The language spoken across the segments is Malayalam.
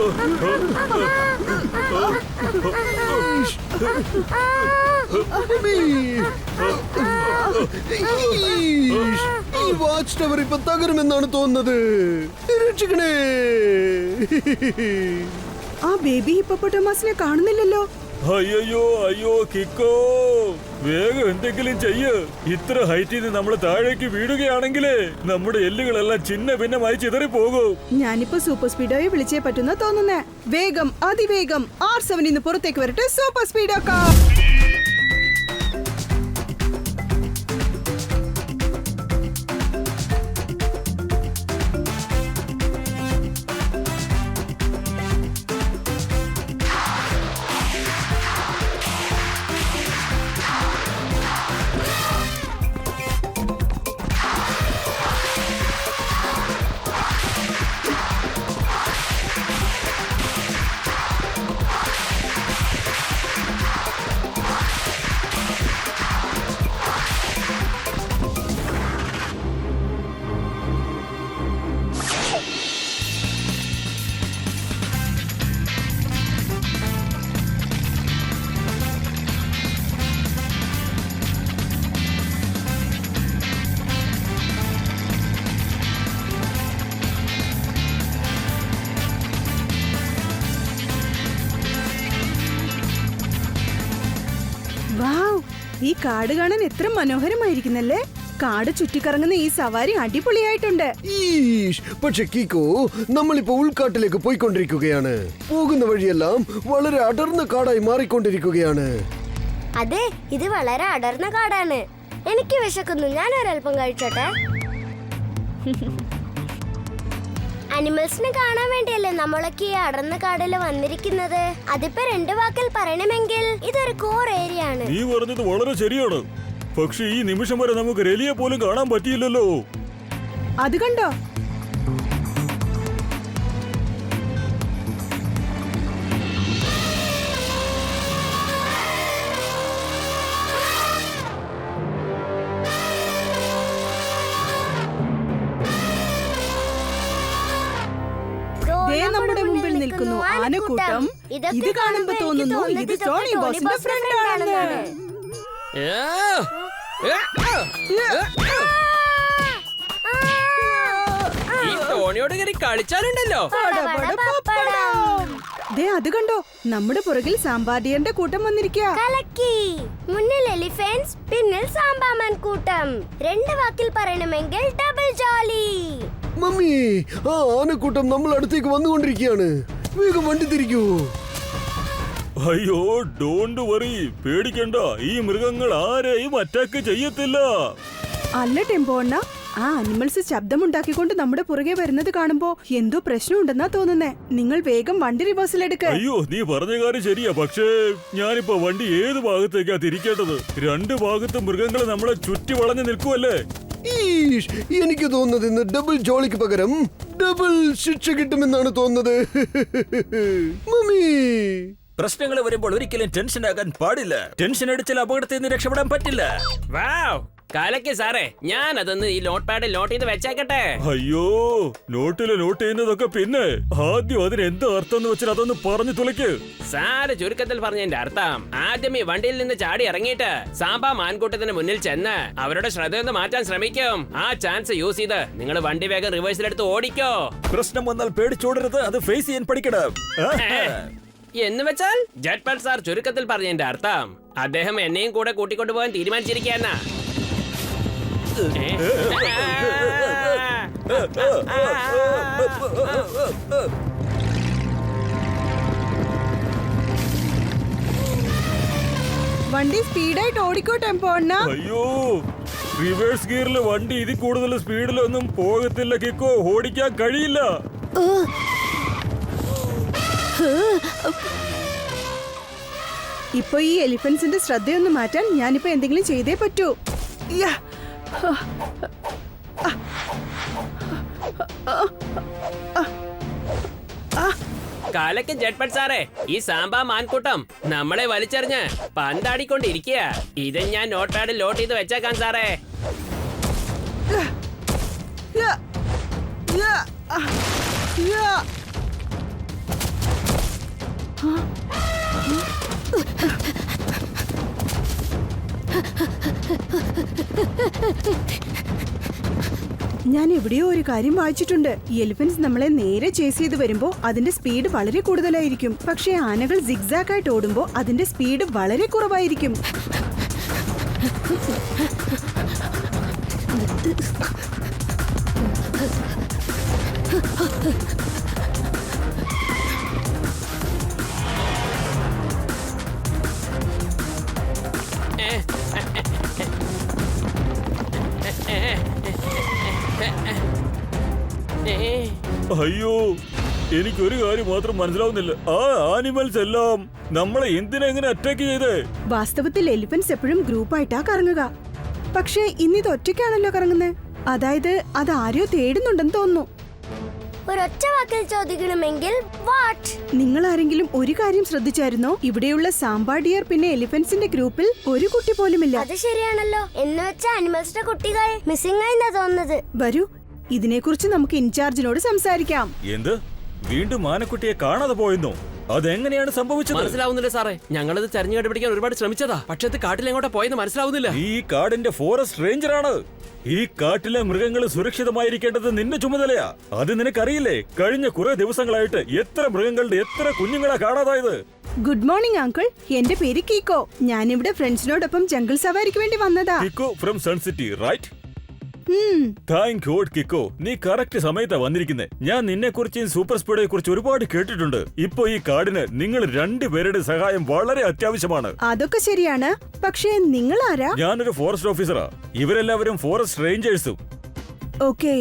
ഈ വാച്ച് ടവർ ഇപ്പൊ തകരുമെന്നാണ് തോന്നുന്നത്. രക്ഷിക്കണേ. ആ ബേബി ഹിപ്പോപ്പൊട്ടാമസിനെ കാണുന്നില്ലല്ലോ. അയ്യോ അയ്യോ കിക്കോ, വേഗം എന്തെങ്കിലും ചെയ്യ്. ഇത്ര ഹൈറ്റിൽ നിന്ന് നമ്മൾ താഴേക്ക് വീഴുകയാണെങ്കിലേ നമ്മുടെ എല്ലുകളെല്ലാം ചിന്ന ഭിന്നമായി ചിതറിപ്പോകും. ഞാനിപ്പോ സൂപ്പർ സ്പീഡോയെ വിളിച്ചേ പറ്റുന്ന തോന്നുന്നേ. വേഗം, അതിവേഗം R7 ഇന്ന് പുറത്തേക്ക് വരട്ടെ. Super സ്പീഡോ car. ഈ കാട് കാണാൻ എത്ര മനോഹരമായിരിക്കുന്നല്ലേ. കാട് ചുറ്റിക്കറങ്ങുന്ന ഈ സവാരി അടിപൊളിയായിട്ടുണ്ട്. പക്ഷെ കീക്കോ, നമ്മളിപ്പോ ഉൾക്കാട്ടിലേക്ക് പോയിക്കൊണ്ടിരിക്കുകയാണ്. പോകുന്ന വഴിയെല്ലാം വളരെ അടർന്ന കാടായി മാറിക്കൊണ്ടിരിക്കുകയാണ്. അതെ, ഇത് വളരെ അടർന്ന കാടാണ്. എനിക്ക് വിശക്കുന്നു, ഞാൻ ഒരൽപ്പം കഴിച്ചോട്ടെ. അനിമൽസിനെ കാണാൻ വേണ്ടിയല്ലേ നമ്മളൊക്കെ ഈ അടർന്ന കാടില് വന്നിരിക്കുന്നത്. അതിപ്പോ 2 വാക്കിൽ പറയണമെങ്കിൽ ഇതൊരു കോർ ഏരിയ ആണ്. നീ പറഞ്ഞത് വളരെ ശരിയാണ്. പക്ഷെ ഈ നിമിഷം വരെ നമുക്ക് റെലിയെ പോലും കാണാൻ പറ്റിയില്ലല്ലോ. അത് കണ്ടോ? നമ്മുടെ മുമ്പിൽ നിൽക്കുന്നു ആനക്കൂട്ടം. ഇത് കാണുമ്പോ തോന്നുന്നു ഇത് ടോണി ബോസിന്റെ ഫ്രണ്ട് ആണെന്ന്. ഈ ടോണിയോട് കയറി കളിച്ചാലുണ്ടല്ലോ. അത് കണ്ടോ, നമ്മുടെ പുറകിൽ സാമ്പാറിയന്റെ കൂട്ടം വന്നിരിക്കുക. മുന്നിൽ എലിഫന്റ്സ്, പിന്നിൽ സാമ്പാമാൻ കൂട്ടം. 2 വാക്കിൽ പറയണമെങ്കിൽ ഡബിൾ ജോളി. മമ്മി, ആ ആനക്കൂട്ടം നമ്മൾ അടുത്തേക്ക് വന്നുകൊണ്ടിരിക്കുകയാണ്. വേഗം വണ്ടി തിരിക്കൂ. അയ്യോ, ഡോണ്ട് വറി, പേടിക്കണ്ട. ഈ മൃഗങ്ങൾ ആരെയും അറ്റാക്ക് ചെയ്യത്തില്ല. അല്ല ടെമ്പോ അണ്ണ, ആ അനിമൽസ് ശബ്ദമുണ്ടാക്കിക്കൊണ്ട് നമ്മുടെ പുറകെ വരുന്നത് കാണുമ്പോ എന്തോ പ്രശ്നമുണ്ടെന്നാ തോന്നുന്നേ. നിങ്ങൾ വേഗം വണ്ടി റിവേഴ്സിലെടുക്ക. അയ്യോ, നീ പറഞ്ഞ കാര്യം ശരിയാ. പക്ഷേ ഞാനിപ്പോ വണ്ടി ഏത് ഭാഗത്തേക്കാ തിരിക്കേണ്ടത്? 2 ഭാഗത്ത് മൃഗങ്ങൾ നമ്മളെ ചുറ്റി വളഞ്ഞു നിൽക്കുവല്ലേ. എനിക്ക് തോന്നുന്നത് ഇന്ന് ഡബിൾ ജോളിക്ക് പകരം ഡബിൾ ശിക്ഷ കിട്ടുമെന്നാണ് തോന്നുന്നത്. മമ്മി, പ്രശ്നങ്ങൾ വരുമ്പോൾ ഒരിക്കലും ടെൻഷൻ ആകാൻ പാടില്ല. ടെൻഷൻ അടിച്ചാൽ അപകടത്തിൽ നിന്ന് രക്ഷപ്പെടാൻ പറ്റില്ല. വാവ്, കാലയ്ക്ക് സാറേ, ഞാൻ അതൊന്ന് ഈ നോട്ട് പാഡിൽ നോട്ട് ചെയ്ത് വെച്ചേക്കട്ടെ. അയ്യോ, നോട്ടില് നോട്ട് ചെയ്യുന്നതൊക്കെ പിന്നെ. ആദ്യം അതിന് എന്താ അർത്ഥം എന്ന് വെച്ചാൽ അതൊന്ന് പറഞ്ഞു തുളയ്ക്ക്. സാറ് ചുരുക്കത്തിൽ പറഞ്ഞതിന്റെ അർത്ഥം, ആദ്യം ഈ വണ്ടിയിൽ നിന്ന് ചാടി ഇറങ്ങിയിട്ട് സാമ്പാ മാൻകൂട്ടത്തിന് മുന്നിൽ ചെന്ന് അവരുടെ ശ്രദ്ധയൊന്ന് മാറ്റാൻ ശ്രമിക്കും. ആ ചാൻസ് യൂസ് ചെയ്ത് നിങ്ങൾ വണ്ടി വേഗം റിവേഴ്സിലെടുത്ത് ഓടിക്കോ. പ്രശ്നം വന്നാൽ പേടിച്ചോടരുത്, അത് ഫേസ് ചെയ്യാൻ പഠിക്കണം. എന്ന് വെച്ചാൽ ജഡ്പൽ സാർ ചുരുക്കത്തിൽ പറഞ്ഞതിന്റെ അർത്ഥം അദ്ദേഹം എന്നെയും കൂടെ കൂട്ടിക്കൊണ്ടുപോകാൻ തീരുമാനിച്ചിരിക്കുകയെന്നാ. വണ്ടി സ്പീഡായിട്ട് ഓടിക്കോ ടെമ്പോ അണ്ണ. അയ്യോ, റിവേഴ്സ് ഗിയറിൽ വണ്ടി ഇതിൽ കൂടുതൽ സ്പീഡിലൊന്നും പോകത്തില്ല കിക്കോ. ഓടിക്കാൻ കഴിയില്ല. ഇപ്പൊ ഈ എലിഫന്റ്സിന്റെ ശ്രദ്ധയൊന്ന് മാറ്റാൻ ഞാനിപ്പോ എന്തെങ്കിലും ചെയ്തേ പറ്റൂ. കാലയ്ക്ക് ജഡ്പട്ട് സാറേ, ഈ സാമ്പാ മാൻകൂട്ടം നമ്മളെ വലിച്ചെറിഞ്ഞ് പന്താടിക്കൊണ്ടിരിക്കുക. ഇത് ഞാൻ നോട്ട് പാഡിൽ ലോട്ട് ചെയ്ത് വെച്ചേക്കാൻ സാറേ. ഞാൻ എവിടെയോ ഒരു കാര്യം വായിച്ചിട്ടുണ്ട്. എലിഫന്റ്സ് നമ്മളെ നേരെ ചേസ് ചെയ്ത് വരുമ്പോ അതിന്റെ സ്പീഡ് വളരെ കൂടുതലായിരിക്കും. പക്ഷേ ആനകൾ സിഗ്സാഗ് ആയിട്ട് ഓടുമ്പോ അതിന്റെ സ്പീഡ് വളരെ കുറവായിരിക്കും. അയ്യോ, എനിക്കൊരു കാര്യം മാത്രം മനസ്സിലാവുന്നില്ല. ആ ആനിമൽസ് എല്ലാം നമ്മളെ എന്തിനെങ്ങനെ അറ്റാക്ക് ചെയ്തേ? വാസ്തവത്തിൽ എലിഫന്റ്സ് എപ്പോഴും ഗ്രൂപ്പായിട്ടാ കറങ്ങുക. പക്ഷേ ഇന്നിത് ഒറ്റയ്ക്കാണല്ലോ കറങ്ങുന്നത്. അതായത് അത് ആരെയോ തേടുന്നുണ്ടെന്ന് തോന്നുന്നു. ഒരൊറ്റ വാക്കിൽ ചോദിക്കണമെങ്കിൽ വാട്ട്? നിങ്ങൾ ആരെങ്കിലും ഒരു കാര്യം ശ്രദ്ധിച്ചായിരുന്നോ? ഇവിടെയുള്ള സാമ്പാ ഡിയർ പിന്നെ എലിഫന്റ്സിന്റെ ഗ്രൂപ്പിൽ ഒരു കുട്ടി പോലുമില്ല. അത് ശരിയാണല്ലോ. എന്ന് വെച്ച ആനിമൽസിന്റെ കുട്ടികൾ മിസ്സിംഗ് ആയിന്നാ തോന്നുന്നത്. വരൂ, ഇതിനെക്കുറിച്ച് നമുക്ക് ഇൻചാർജിനോട് സംസാരിക്കാം. എന്ത്? വീണ്ടും ആനക്കുട്ടിയെ കാണാതെ പോയെന്നോ? അതെങ്ങനെയാണ് സംഭവിച്ചത്? മനസ്സിലാവുന്നില്ല സാറേ. ഞങ്ങളത് തെരഞ്ഞു കണ്ടുപിടിക്കാൻ ഒരുപാട് ശ്രമിച്ചതാ. പക്ഷെ അത് കാട്ടിലെങ്ങോട്ടാ പോയെന്ന് മനസ്സിലാവുന്നില്ല. ഈ കാടിന്റെ ഫോറസ്റ്റ് റേഞ്ചറാണ്. ഈ കാട്ടിലെ മൃഗങ്ങൾ സുരക്ഷിതമായിരിക്കേണ്ടത് നിന്റെ ചുമതലയാ. അത് നിനക്കറിയില്ലേ? കഴിഞ്ഞ കുറെ ദിവസങ്ങളായിട്ട് എത്ര മൃഗങ്ങളുടെ എത്ര കുഞ്ഞുങ്ങളാ കാണാതായത്? Good morning uncle. എന്റെ പേര് കീക്കോ. ഞാനിവിടെ ഫ്രണ്ട്സിനോടൊപ്പം ജംഗിൾ സവാരിക്ക് വേണ്ടി വന്നതാ. Kiko from sun city, right? Thank God Kiko, നീ കറക്റ്റ് സമയത്താ വന്നിരിക്കുന്നേ. ഞാൻ നിന്നെ കുറിച്ചും സൂപ്പർ സ്പീഡെ കുറിച്ച് ഒരുപാട് കേട്ടിട്ടുണ്ട്. ഇപ്പൊ ഈ കാടിന് നിങ്ങൾ രണ്ടുപേരുടെ സഹായം വളരെ അത്യാവശ്യമാണ്. അതൊക്കെ ശരിയാണ്. പക്ഷേ നിങ്ങൾ ആരാ? ഞാനൊരു ഫോറസ്റ്റ് ഓഫീസറാ. ഇവരെല്ലാവരും ഫോറസ്റ്റ് റേഞ്ചേഴ്സും. ഓക്കേ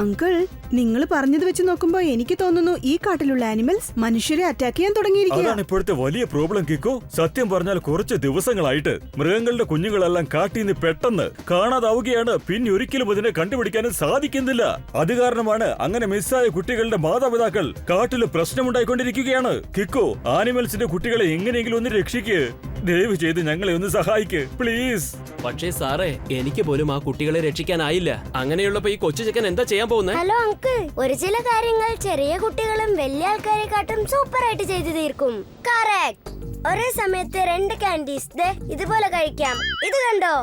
അങ്കിൾ, നിങ്ങൾ പറഞ്ഞത് വെച്ച് നോക്കുമ്പോ എനിക്ക് തോന്നുന്നു ഈ കാട്ടിലുള്ള ആനിമൽസ് മനുഷ്യരെ അറ്റാക്ക് ചെയ്യാൻ തുടങ്ങിയിരിക്കുക. അതാണ് ഇപ്പോഴത്തെ വലിയ പ്രോബ്ലം കിക്കോ. സത്യം പറഞ്ഞാൽ കുറച്ച് ദിവസങ്ങളായിട്ട് മൃഗങ്ങളുടെ കുഞ്ഞുങ്ങളെല്ലാം കാട്ടിൽ നിന്ന് പെട്ടെന്ന് കാണാതാവുകയാണ്. പിന്നെ ഒരിക്കലും അതിനെ കണ്ടുപിടിക്കാനും സാധിക്കുന്നില്ല. അത് കാരണമാണ് അങ്ങനെ മിസ്സായ കുട്ടികളുടെ മാതാപിതാക്കൾ കാട്ടിൽ പ്രശ്നമുണ്ടായിക്കൊണ്ടിരിക്കുകയാണ്. കിക്കോ, ആനിമൽസിന്റെ കുട്ടികളെ എങ്ങനെയെങ്കിലും ഒന്ന് രക്ഷിക്ക്. ദയവ് ചെയ്ത് ഞങ്ങളെ ഒന്ന് സഹായിക്ക് പ്ലീസ്. പക്ഷേ സാറേ, എനിക്ക് പോലും ആ കുട്ടികളെ രക്ഷിക്കാനായില്ല. അങ്ങനെയുള്ളപ്പോ ഈ കൊച്ചു ചെക്കൻ എന്താ ചെയ്യാൻ പോകുന്നത്? ഹലോ അങ്കിൾ, ഒരു ചില കാര്യങ്ങൾ ചെറിയ കുട്ടികളും വലിയ ആൾക്കാരെക്കാട്ടും സൂപ്പർ ആയിട്ട് ചെയ്തു തീർക്കും. കറക്റ്റ്. ഒരേ സമയത്ത് 2 കാൻഡീസ് ഇതുപോലെ കഴിക്കാം. ഇത് കണ്ടോ?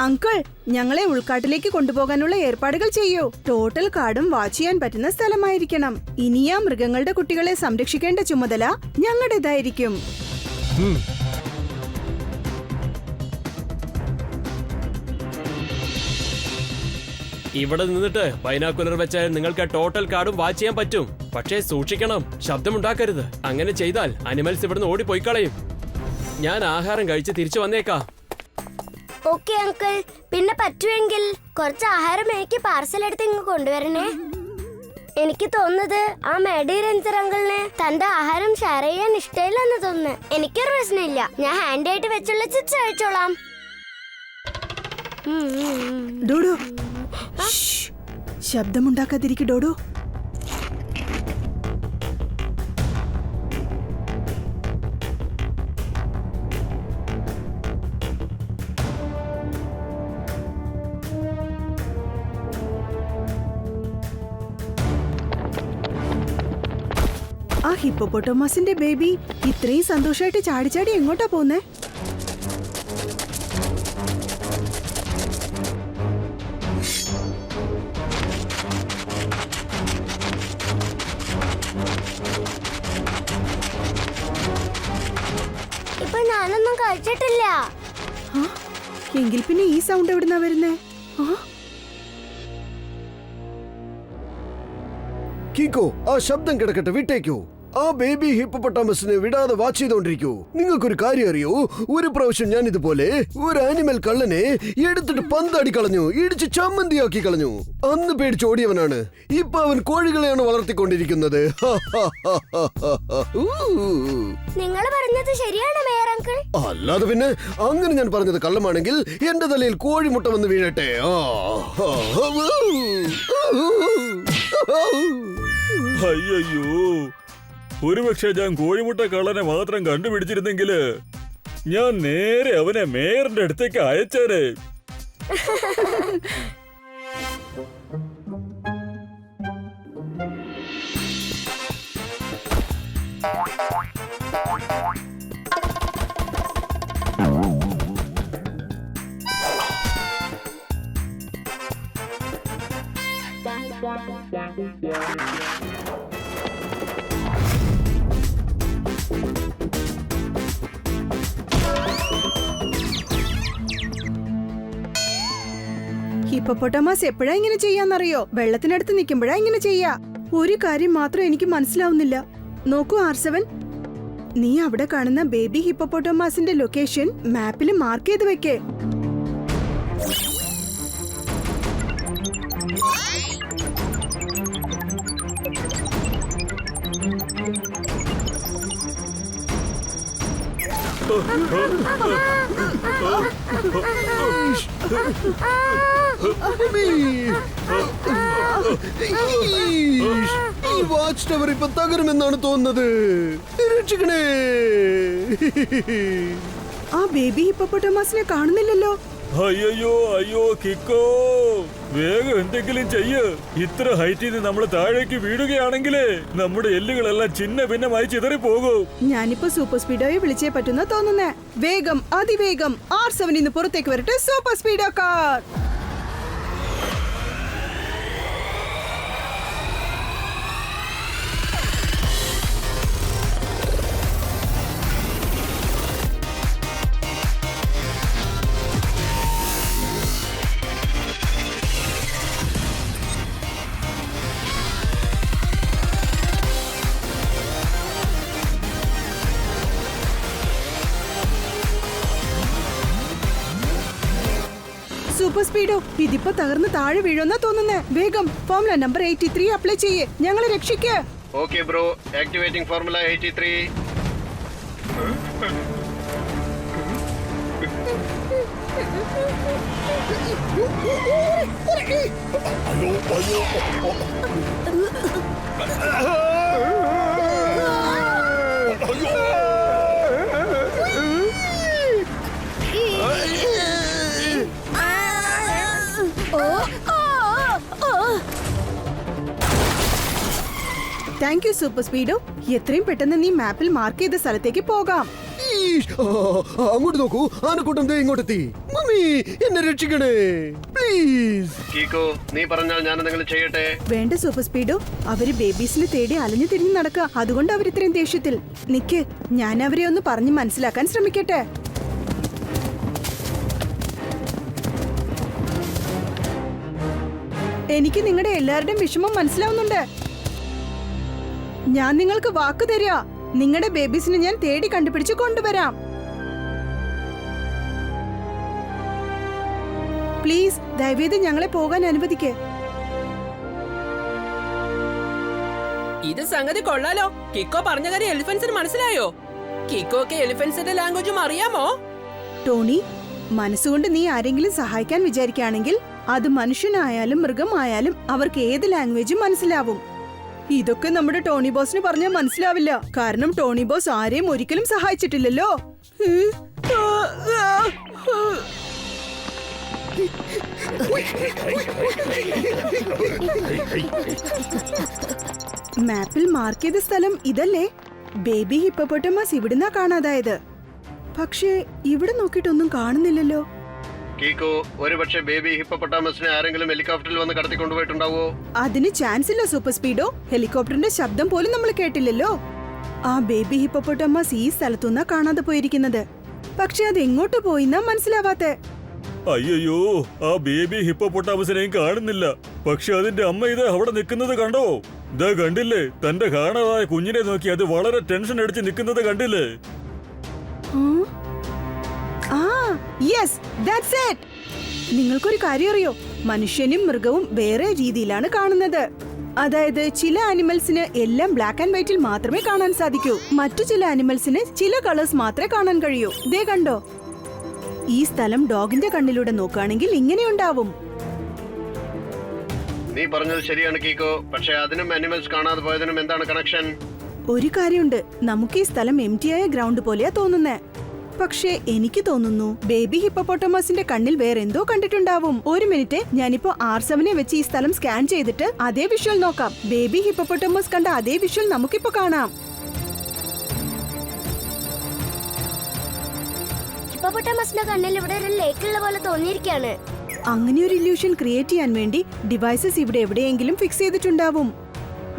അങ്കിൾ, ഞങ്ങളെ ഉൾക്കാട്ടിലേക്ക് കൊണ്ടുപോകാനുള്ള ഏർപ്പാടുകൾ ചെയ്യൂ. ടോട്ടൽ കാർഡും വാച്ച് ചെയ്യാൻ പറ്റുന്ന സ്ഥലമായിരിക്കണം. ഇനിയാ മൃഗങ്ങളുടെ കുട്ടികളെ സംരക്ഷിക്കേണ്ട ചുമതല ഞങ്ങളുടേതായിരിക്കും. ഇവിടെ നിന്നിട്ട് ബൈനാക്കുലർ വെച്ച് നിങ്ങൾക്ക് ടോട്ടൽ കാർഡും വാച്ച് ചെയ്യാൻ പറ്റും. പക്ഷേ സൂക്ഷിക്കണം, ശബ്ദമുണ്ടാക്കരുത്. അങ്ങനെ ചെയ്താൽ അനിമൽസ് ഇവിടുന്ന് ഓടിപ്പോയി കളയും. ഞാൻ ആഹാരം കഴിച്ച് തിരിച്ചു വന്നേക്കാം. ഓക്കെ അങ്കിൾ, പിന്നെ പറ്റുമെങ്കിൽ കുറച്ച് ആഹാരം എനിക്ക് പാർസൽ എടുത്ത് ഇങ്ങ് കൊണ്ടുവരണേ. എനിക്ക് തോന്നുന്നത് ആ മേഡി രഞ്ജർ അങ്കിളിന് തന്റെ ആഹാരം ഷെയർ ചെയ്യാൻ ഇഷ്ടമില്ലെന്ന് തോന്നുന്നു. എനിക്കൊരു പ്രശ്നമില്ല, ഞാൻ ഹാൻഡ് ആയിട്ട് വെച്ചുള്ള ചിപ്സ് കഴിച്ചോളാം. ഡോഡോ, ശബ്ദമുണ്ടാക്കാതിരിക്കും ഡോഡോ. ആ ഹിപ്പോപ്പൊട്ടോമസിന്റെ ബേബി ഇത്രയും സന്തോഷമായിട്ട് ചാടി ചാടി എങ്ങോട്ടാ പോന്നേ? ഇപ്പൊ ഞാനൊന്നും കഴിച്ചിട്ടില്ല. എങ്കിൽ പിന്നെ ഈ സൗണ്ട് എവിടുന്നാ വരുന്നേ? കിക്കോ, ആ ശബ്ദം കിടക്കട്ടെ, വിട്ടേക്കൂ. ആ ബേബി ഹിപ്പോപ്പൊട്ടാമസിനെ വിടാതെ വാച്ച് ചെയ്തോണ്ടിരിക്കൂ. നിങ്ങൾക്കൊരു കാര്യം അറിയോ? ഒരു പ്രാവശ്യം ഞാൻ ഇതുപോലെ ഒരു ആനിമൽ കള്ളനെ എടുത്തിട്ട് പന്താടി കളഞ്ഞു, ഇടിച്ച് ചമ്മന്തിയാക്കി കളഞ്ഞു. അന്ന് പേടിച്ച് ഓടിയവനാണ്. ഇപ്പൊ അവൻ കോഴികളെയാണ് വളർത്തിക്കൊണ്ടിരിക്കുന്നത്. നിങ്ങൾ പറഞ്ഞത് ശരിയാണ് മേയർ അങ്കിൾ. അല്ലാതെ പിന്നെ അങ്ങനെ ഞാൻ പറഞ്ഞത് കള്ളമാണെങ്കിൽ എന്റെ തലയിൽ കോഴിമുട്ട വന്ന് വീഴട്ടെ. അയ്യോ, ഒരുപക്ഷെ ഞാൻ കോഴിമുട്ട കള്ളനെ മാത്രം കണ്ടുപിടിച്ചിരുന്നെങ്കില് ഞാൻ നേരെ അവനെ മേയറിന്റെ അടുത്തേക്ക് അയച്ചേരെ. ഹിപ്പോപ്പൊട്ടാമസ് എപ്പോഴാ ഇങ്ങനെ ചെയ്യാന്നറിയോ? വെള്ളത്തിനടുത്ത് നിൽക്കുമ്പോഴാ ഇങ്ങനെ ചെയ്യാ. ഒരു കാര്യം മാത്രം എനിക്ക് മനസ്സിലാവുന്നില്ല. നോക്കൂ R7, നീ അവിടെ കാണുന്ന ബേബി ഹിപ്പോപ്പൊട്ടാമസിന്റെ ലൊക്കേഷൻ മാപ്പിൽ മാർക്ക് ചെയ്ത് വെക്കേ. ഈ വാച്ച് ടവർ ഇപ്പൊ തകരുമെന്നാണ് തോന്നുന്നത്. രക്ഷിക്കണേ. ആ ബേബി ഹിപ്പോപ്പൊട്ടാമസിനെ കാണുന്നില്ലല്ലോ. അയ്യോ അയ്യോ കിക്കോ, വേഗം എന്തെങ്കിലും ചെയ്യ്. ഇത്ര ഹൈറ്റിൽ നിന്ന് നമ്മൾ താഴേക്ക് വീഴുകയാണെങ്കിലേ നമ്മുടെ എല്ലുകളെല്ലാം ചിന്ന ഭിന്നമായി ചിതറി പോകും. ഞാനിപ്പോ സൂപ്പർ സ്പീഡോയെ വിളിച്ചേ പറ്റുന്ന തോന്നുന്നേ. വേഗം, അതിവേഗം R7 ഇന്ന് പുറത്തേക്ക് വരട്ടെ. Super സ്പീഡോ car. സൂപ്പർ സ്പീഡോ, ഇതിപ്പോ തകർന്ന് താഴെ വീഴുന്ന തോന്നുന്നേ. വേഗം ഫോർമുല നമ്പർ 83 അപ്ലൈ ചെയ്യേ. ഞങ്ങളെ രക്ഷിക്കേ. Okay bro, activating formula 83. Thank you Super Speedo. എത്രയും പെട്ടെന്ന് നീ മാപ്പിൽ മാർക്ക് ചെയ്ത സ്ഥലത്തേക്ക് പോകാം. അങ്ങോട്ട് നോക്കൂ, ആനക്കൂട്ടം ദേ ഇങ്ങോട്ടെത്തി. മമ്മി, എന്നെ രക്ഷിക്കണേ പ്ലീസ്. കീക്കോ, നീ പറഞ്ഞാൽ ഞാൻ എന്തെങ്കിലും ചെയ്യട്ടെ? വേണ്ട സൂപ്പർ സ്പീഡോ, അവര് ബേബീസിനെ തേടി അലഞ്ഞു തിരിഞ്ഞു നടക്കുക. അതുകൊണ്ട് അവരിത്രയും ദേഷ്യത്തിൽ. നിക്ക്, ഞാൻ അവരെ ഒന്ന് പറഞ്ഞ് മനസ്സിലാക്കാൻ ശ്രമിക്കട്ടെ. എനിക്ക് നിങ്ങളുടെ എല്ലാവരുടെയും വിഷമം മനസ്സിലാവുന്നുണ്ട്. ഞാൻ നിങ്ങൾക്ക് വാക്ക് തരിക, നിങ്ങളുടെ ബേബീസിനെ ഞാൻ തേടി കണ്ടുപിടിച്ച് കൊണ്ടുവരാം. പ്ലീസ് ദയവേത് ഞങ്ങളെ പോകാൻ അനുവദിക്കേ. ഇത് സംഗതി കൊള്ളാലോ. കിക്കോ പറഞ്ഞ കാര്യം എലിഫന്റ്സിന് മനസ്സിലായോ? കിക്കോക്ക് എലിഫന്റ്സിന്റെ ലാംഗ്വേജും അറിയാമോ? ടോണി, മനസ്സുകൊണ്ട് നീ ആരെങ്കിലും സഹായിക്കാൻ വിചാരിക്കുകയാണെങ്കിൽ അത് മനുഷ്യനായാലും മൃഗമായാലും അവർക്ക് ഏത് ലാംഗ്വേജും മനസ്സിലാവും. ഇതൊക്കെ നമ്മുടെ ടോണി ബോസിന് പറഞ്ഞാൽ മനസ്സിലാവില്ല. കാരണം ടോണി ബോസ് ആരെയും ഒരിക്കലും സഹായിച്ചിട്ടില്ലല്ലോ. മാപ്പിൽ മാർക്ക് ചെയ്ത സ്ഥലം ഇതല്ലേ? ബേബി ഹിപ്പോപ്പൊട്ടാമസ് ഇവിടുന്നാ കാണാതായത്. പക്ഷേ ഇവിടെ നോക്കിയിട്ടൊന്നും കാണുന്നില്ലല്ലോ. കീക്കോ, ഒരുപക്ഷെ ബേബി ഹിപ്പോപ്പൊട്ടാമസിനെ ആരെങ്കിലും ഹെലികോപ്റ്ററിൽ വന്ന് കടത്തി കൊണ്ടുപോയിട്ടുണ്ടാവോ? അതിന് ചാൻസ് ഇല്ല സൂപ്പർ സ്പീഡോ. ഹെലികോപ്റ്ററിന്റെ ശബ്ദം പോലും നമ്മൾ കേട്ടില്ലല്ലോ. ആ ബേബി ഹിപ്പോപ്പൊട്ടാമസ് ഈ സ്ഥലത്തുനിന്നാ കാണാതെ പോയിരിക്കുന്നത്. പക്ഷെ അത് എങ്ങോട്ട് പോയിന്നാ മനസ്സിലാവാത്തെ. അയ്യോ, ആ ബേബി ഹിപ്പോപ്പൊട്ടാമസിനെയും കാണുന്നില്ല. പക്ഷെ അതിന്റെ അമ്മ ഇത് അവിടെ നിൽക്കുന്നത് കണ്ടോ? ഇതാ കണ്ടില്ലേ, തന്റെ കാണാതായ കുഞ്ഞിനെ നോക്കി അത് വളരെ ടെൻഷൻ അടിച്ച് നിൽക്കുന്നത് കണ്ടില്ലേ? നിങ്ങൾക്കൊരു കാര്യം അറിയോ? മനുഷ്യനും മൃഗവും വേറെ രീതിയിലാണ് കാണുന്നത്. അതായത് ചില ആനിമൽസിന് എല്ലാം ബ്ലാക്ക് ആൻഡ് വൈറ്റിൽ മാത്രമേ കാണാൻ സാധിക്കൂ. മറ്റു ചില ആനിമൽസിന് ചില കളേഴ്സ് മാത്രമേ കാണാൻ കഴിയൂ. ദേ കണ്ടോ, ഈ സ്ഥലം ഡോഗിന്റെ കണ്ണിലൂടെ നോക്കുകയാണെങ്കിൽ ഇങ്ങനെയുണ്ടാവും. നീ പറഞ്ഞത് ശരിയാണ് കീക്കോ. പക്ഷെ അതിനും അനിമൽസ് കാണാതെ പോയതിനും എന്താണ് കണക്ഷൻ? ഒരു കാര്യമുണ്ട്, നമുക്ക് ഈ സ്ഥലം എംറ്റിയായ ഗ്രൗണ്ട് പോലെയാ തോന്നുന്നേ. പക്ഷേ എനിക്ക് തോന്നുന്നു ബേബി ഹിപ്പോപ്പൊട്ടാമസിന്റെ കണ്ണിൽ വേറെ എന്തോ കണ്ടിട്ടുണ്ടാവും. ഒരു മിനിറ്റ്, ഞാനിപ്പോ R7 വെച്ച് ഈ സ്ഥലം സ്കാൻ ചെയ്തിട്ട് അതേ വിഷ്വൽ നോക്കാം. ബേബി ഹിപ്പോപ്പൊട്ടാമസ് കണ്ട അതേ വിഷ്വൽ നമുക്കിപ്പോ കാണാം. ഹിപ്പോപ്പൊട്ടാമസിന്റെ കണ്ണിൽ ഇവിടെ ഒരു ലേക്ക് ഉള്ള പോലെ തോന്നിയിരിക്കാണ്. അങ്ങനെ ഒരു ഇല്യൂഷൻ ക്രിയേറ്റ് ചെയ്യാൻ വേണ്ടി ഡിവൈസസ് ഇവിടെ എവിടെയെങ്കിലും ഫിക്സ് ചെയ്തിട്ടുണ്ടാവും.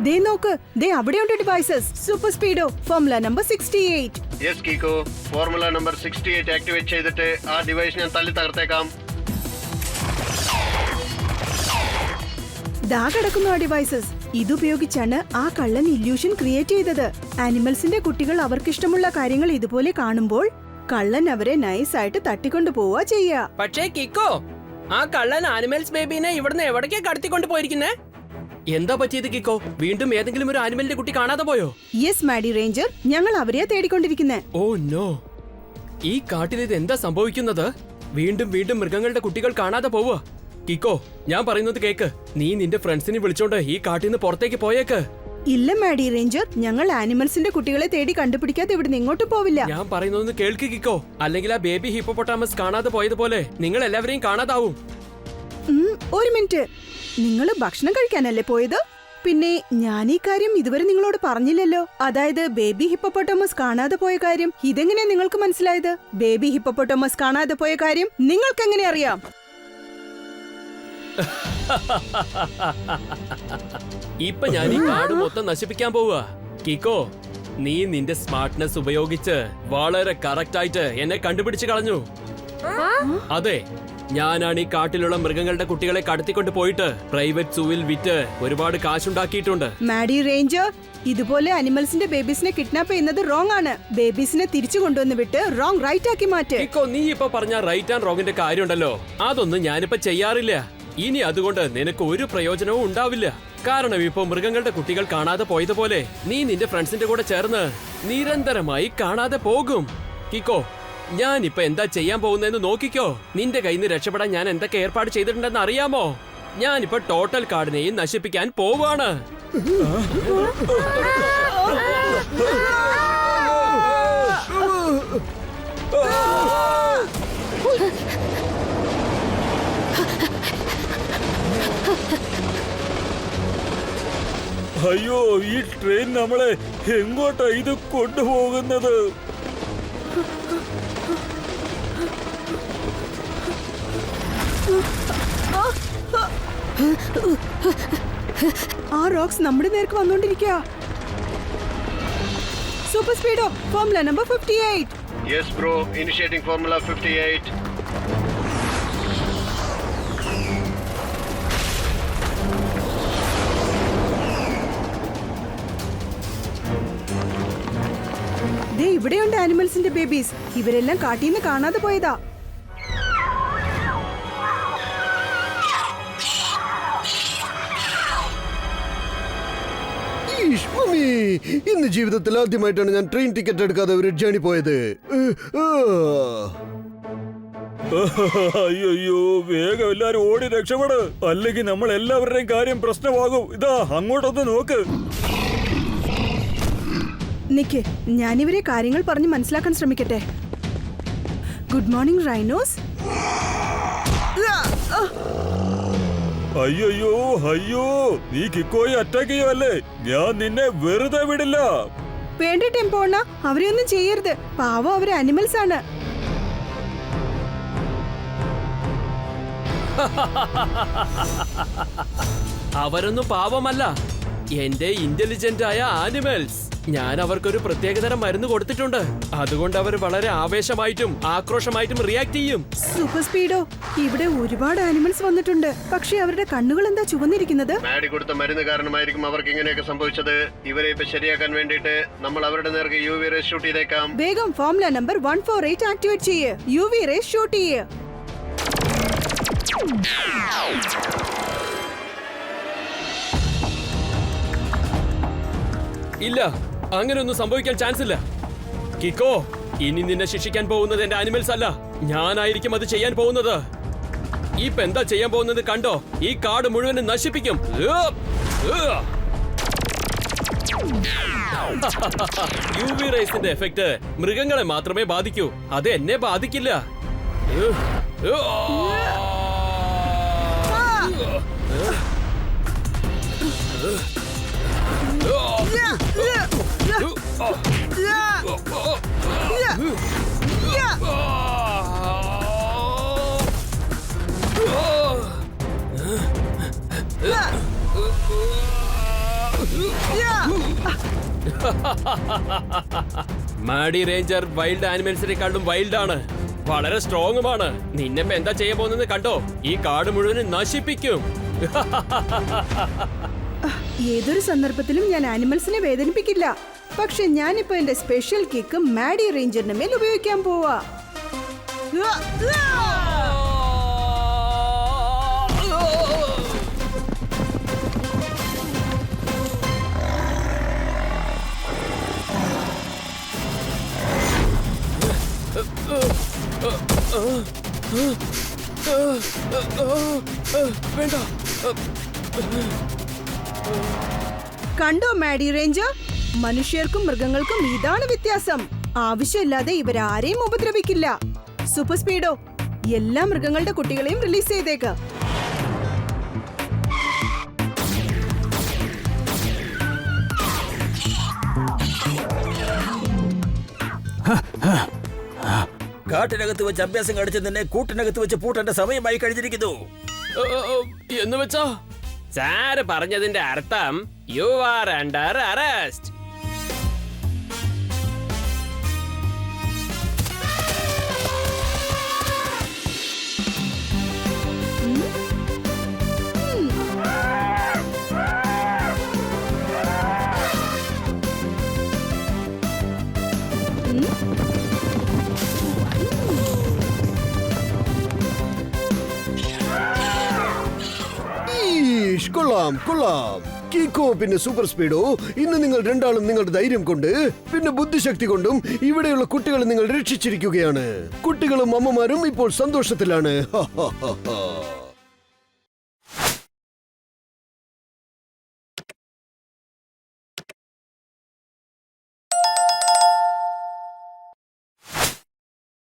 ദേ നോക്ക്, ദേ അവിടെയുണ്ട് devices. Super Speedo formula number 68. Yes Kiko, formula number 68 activate ചെയ്തിട്ട് ആ ഡിവൈസ് ഞാൻ തല്ലി തകർത്തേക്കാം. ദാ കിടക്കുന്നു ആ ഡിവൈസസ്. ഇതുപയോഗിച്ചാണ് ആ കള്ളൻ ഇല്യൂഷൻ ക്രിയേറ്റ് ചെയ്തത്. ആനിമൽസിന്റെ കുട്ടികൾ അവർക്കിഷ്ടമുള്ള കാര്യങ്ങൾ ഇതുപോലെ കാണുമ്പോൾ കള്ളൻ അവരെ നൈസായിട്ട് തട്ടിക്കൊണ്ടു പോവുക ചെയ്യാ. പക്ഷേ കിക്കോ, ആ കള്ളൻ ആനിമൽസ് ബേബീനെ ഇവിടുന്ന് എവിടേക്കാ കടത്തിക്കൊണ്ട് പോയിരിക്കുന്നേ? എന്താ പറ്റിയത് കിക്കോ? വീണ്ടും ഏതെങ്കിലും ഒരു ആനിമലിന്റെ കുട്ടി കാണാതെ പോയോ? യെസ് മാഡി റേഞ്ചർ, ഞങ്ങൾ അവരെയാ തേടിക്കൊണ്ടിരിക്കുന്നേ. ഓ നോ, ഈ കാട്ടിൽ ഇത് എന്താ സംഭവിക്കുന്നത്? വീണ്ടും വീണ്ടും മൃഗങ്ങളുടെ കുട്ടികൾ കാണാതെ പോവുക. കിക്കോ, ഞാൻ പറയുന്നത് കേക്ക്. നീ നിന്റെ ഫ്രണ്ട്സിനെ വിളിച്ചോണ്ട് ഈ കാട്ടിൽ നിന്ന് പുറത്തേക്ക് പോയേക്ക്. ഇല്ല മാഡി റേഞ്ചർ, ഞങ്ങൾ ആനിമൽസിന്റെ കുട്ടികളെ തേടി കണ്ടുപിടിക്കാതെ ഇവിടുന്ന് എങ്ങോട്ടും പോവില്ല. ഞാൻ പറയുന്നതൊന്ന് കേൾക്ക് കിക്കോ, അല്ലെങ്കിൽ ആ ബേബി ഹിപ്പോപ്പൊട്ടാമസ് കാണാതെ പോയതുപോലെ നിങ്ങൾ എല്ലാവരെയും കാണാതാവും. ഒരു മിനിറ്റ്, നിങ്ങൾ ഭക്ഷണം കഴിക്കാനല്ലേ പോയത്? പിന്നെ ഞാൻ ഈ കാര്യം ഇതുവരെ നിങ്ങളോട് പറഞ്ഞില്ലല്ലോ. അതായത് ബേബി ഹിപ്പോപ്പൊട്ടാമസ് കാണാതെ പോയ കാര്യം ഇതെങ്ങനെയാ നിങ്ങൾക്ക് മനസ്സിലായത്? ബേബി ഹിപ്പോപ്പൊട്ടാമസ് കാണാതെ പോയ കാര്യം നിങ്ങൾക്ക് എങ്ങനെ അറിയാം? ഇപ്പൊ ഞാൻ ഈ കാട് മൊത്തം നശിപ്പിക്കാൻ പോവുക. കിക്കോ, നീ നിന്റെ സ്മാർട്ട്നെസ് ഉപയോഗിച്ച് വളരെ കറക്റ്റ് ആയിട്ട് എന്നെ കണ്ടുപിടിച്ചു കളഞ്ഞു. അതെ, ഞാനാണ് ഈ കാട്ടിലുള്ള മൃഗങ്ങളുടെ കുട്ടികളെ കടത്തിക്കൊണ്ട് പോയിട്ട് പ്രൈവറ്റ് സൂവിൽ വിറ്റ് ഒരുപാട് കാശുണ്ടാക്കിയിട്ടുണ്ട്. മാഡി റേഞ്ചർ, ഇതുപോലെ അനിമൽസിന്റെ ബേബീസിനെ കിഡ്നാപ്പ് ചെയ്യുന്നത് റോങ് ആണ്. ബേബീസിനെ തിരിച്ചു കൊണ്ടുവന്ന് വിട്ട് റോങ് റൈറ്റ് ആക്കി മാറ്റ്. കിക്കോ, നീ ഇപ്പൊ പറഞ്ഞ റൈറ്റ് ആൻഡ് റോങ്ങിന്റെ കാര്യമുണ്ടല്ലോ, അതൊന്നും ഞാനിപ്പോ ചെയ്യാറില്ല. ഇനി അതുകൊണ്ട് നിനക്ക് ഒരു പ്രയോജനവും ഉണ്ടാവില്ല. കാരണം ഇപ്പൊ മൃഗങ്ങളുടെ കുട്ടികൾ കാണാതെ പോയതുപോലെ നീ നിന്റെ ഫ്രണ്ട്സിന്റെ കൂടെ ചേർന്ന് നിരന്തരമായി കാണാതെ പോകും. കിക്കോ, ഞാനിപ്പൊ എന്താ ചെയ്യാൻ പോകുന്നതെന്ന് നോക്കിക്കോ. നിന്റെ കയ്യിൽ നിന്ന് രക്ഷപ്പെടാൻ ഞാൻ എന്തൊക്കെ ഏർപ്പാട് ചെയ്തിട്ടുണ്ടെന്ന് അറിയാമോ? ഞാനിപ്പോ ടോട്ടൽ കാർഡിനെയും നശിപ്പിക്കാൻ പോവാണ്. അയ്യോ, ഈ ട്രെയിൻ നമ്മളെ എങ്ങോട്ടാ ഇത് കൊണ്ടുപോകുന്നത്? ആ റോക്സ് നമ്മുടെ നേർക്ക് വന്നോണ്ടിരിക്കുക. Super Speedo formula number 58. Yes bro, initiating formula 58. ദേ ഇവിടെയുണ്ട് ആനിമൽസിന്റെ ബേബീസ്. ഇവരെല്ലാം കാട്ടിന്ന് കാണാതെ പോയതാ. മമ്മി, ഇന്ന് ജീവിതത്തിൽ ആദ്യമായിട്ടാണ് ഞാൻ ട്രെയിൻ ടിക്കറ്റ് എടുക്കാതെ ഒരു ജേണി പോയത്. അയ്യോ, വേഗം എല്ലാരും ഓടി രക്ഷപ്പെട്, അല്ലെങ്കിൽ നമ്മൾ എല്ലാവരുടെയും കാര്യം പ്രശ്നമാകും. ഇതാ അങ്ങോട്ടൊന്ന് നോക്ക്. നിക്ക്, ഞാനിവരെ കാര്യങ്ങൾ പറഞ്ഞ് മനസ്സിലാക്കാൻ ശ്രമിക്കട്ടെ. Good morning rhinos. അയ്യോ അയ്യോ, നീ കിക്കോയെ അറ്റാക്ക് ചെയ്യുവല്ലേ? ഞാൻ നിന്നെ വെറുതെ വിടില്ല. വേണ്ട ടെമ്പോണ്ണ, അവരെയൊന്നും ചെയ്യരുത്. പാവം, അവര് അനിമൽസ് ആണ്. അവരൊന്നും പാവമല്ല, എന്റെ ഇന്റലിജന്റ് ആയ ആനിമൽസ്. ഞാൻ അവർക്കൊരു പ്രത്യേകതരം മരുന്ന് കൊടുത്തിട്ടുണ്ട്. അതുകൊണ്ട് അവർ വളരെ ആവേശമായിട്ടും ആക്രോശമായിട്ടും റിയാക്ട് ചെയ്യും. സൂപ്പർ സ്പീഡോ, ഇവിടെ ഒരുപാട് ആനിമൽസ് വന്നിട്ടുണ്ട്. പക്ഷെ അവരുടെ കണ്ണുകൾ എന്താ ചുവന്നിരിക്കുന്നത്? മാഡി കൊടുത്ത മരുന്ന് കാരണമായിരിക്കും അവർക്ക് ഇങ്ങനെയൊക്കെ സംഭവിച്ചത്. ഇവരെ ഇപ്പൊ ശരിയാക്കാൻ വേണ്ടിയിട്ട് നമ്മൾ അവരുടെ നേർക്ക് UV റേസ് ഷൂട്ട് ചെയ്തേക്കാം. വേഗം ഫോർമുല നമ്പർ 148 ആക്ടിവേറ്റ് ചെയ്യ്. UV റേസ് ഷൂട്ട് ചെയ്യ്. ഇല്ല, അങ്ങനെയൊന്നും സംഭവിക്കാൻ ചാൻസ് ഇല്ല. കിക്കോ, ഇനി നിന്നെ ശിക്ഷിക്കാൻ പോകുന്നത് എന്റെ ആനിമൽസ് അല്ല, ഞാനായിരിക്കും അത് ചെയ്യാൻ പോകുന്നത്. ഇപ്പൊ എന്താ ചെയ്യാൻ പോകുന്നത് കണ്ടോ? ഈ കാട് മുഴുവനും നശിപ്പിക്കും. UV റേസിന്റെ എഫക്ട് മൃഗങ്ങളെ മാത്രമേ ബാധിക്കൂ, അത് എന്നെ ബാധിക്കില്ല. മാഡി റേഞ്ചർ വൈൽഡ് ആനിമൽസിനെക്കാളും വൈൽഡാണ്, വളരെ സ്ട്രോങ്ങുമാണ്. നിന്നെപ്പോ എന്താ ചെയ്യാൻ പോകുന്നത് കണ്ടോ? ഈ കാട് മുഴുവനും നശിപ്പിക്കും. ഏതൊരു സന്ദർഭത്തിലും ഞാൻ ആനിമൽസിനെ വേദനിപ്പിക്കില്ല. പക്ഷെ ഞാനിപ്പോ എന്റെ സ്പെഷ്യൽ കിക്ക് മാഡി റേഞ്ചറിന് മേൽ ഉപയോഗിക്കാൻ പോവാ. വേണ്ട. കണ്ടോ മാഡി റേഞ്ചർ, മനുഷ്യർക്കും മൃഗങ്ങൾക്കും ഇതാണ് വ്യത്യാസം. ആവശ്യമില്ലാതെ ഇവരാരെയും ഉപദ്രവിക്കില്ല. സൂപ്പർ സ്പീഡോ, എല്ലാ മൃഗങ്ങളുടെ കുട്ടികളെയും റിലീസ് ചെയ്തേക്ക്. കാട്ടിനകത്ത് വെച്ച് അഭ്യാസം കാണിച്ച് നിന്നെ കൂട്ടിനകത്ത് വെച്ച് പൂട്ടേണ്ട സമയമായി കഴിഞ്ഞിരിക്കുന്നു. എന്ന് വെച്ചോ? സാറ് പറഞ്ഞതിന്റെ അർത്ഥം യു ആർ അണ്ടർ അറസ്റ്റ്. കൊള്ളാം കൊള്ളാം. കിക്കോ പിന്നെ സൂപ്പർ സ്പീഡോ, ഇന്ന് നിങ്ങൾ രണ്ടാളും നിങ്ങളുടെ ധൈര്യം കൊണ്ട് പിന്നെ ബുദ്ധിശക്തി കൊണ്ടും ഇവിടെയുള്ള കുട്ടികളെ നിങ്ങൾ രക്ഷിച്ചിരിക്കുകയാണ്. കുട്ടികളും അമ്മമാരും ഇപ്പോൾ സന്തോഷത്തിലാണ്.